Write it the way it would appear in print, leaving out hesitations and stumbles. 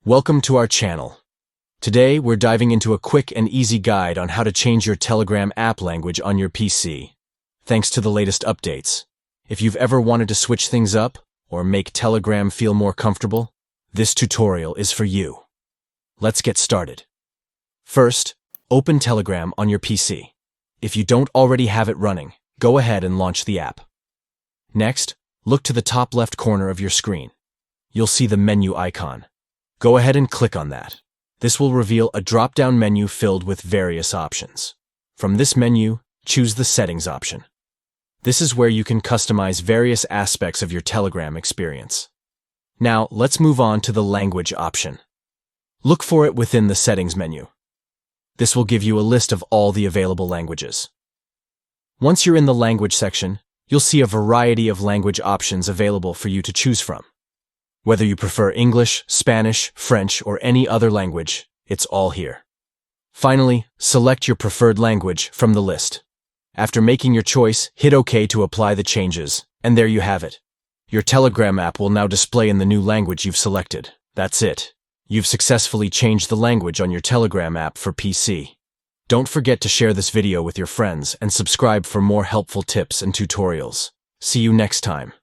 Welcome to our channel. Today, we're diving into a quick and easy guide on how to change your Telegram app language on your PC, thanks to the latest updates. If you've ever wanted to switch things up or make Telegram feel more comfortable, this tutorial is for you. Let's get started. First, open Telegram on your PC. If you don't already have it running, go ahead and launch the app. Next, look to the top left corner of your screen. You'll see the menu icon. Go ahead and click on that. This will reveal a drop-down menu filled with various options. From this menu, choose the Settings option. This is where you can customize various aspects of your Telegram experience. Now, let's move on to the Language option. Look for it within the Settings menu. This will give you a list of all the available languages. Once you're in the Language section, you'll see a variety of language options available for you to choose from. Whether you prefer English, Spanish, French, or any other language, it's all here. Finally, select your preferred language from the list. After making your choice, hit OK to apply the changes, and there you have it. Your Telegram app will now display in the new language you've selected. That's it. You've successfully changed the language on your Telegram app for PC. Don't forget to share this video with your friends and subscribe for more helpful tips and tutorials. See you next time.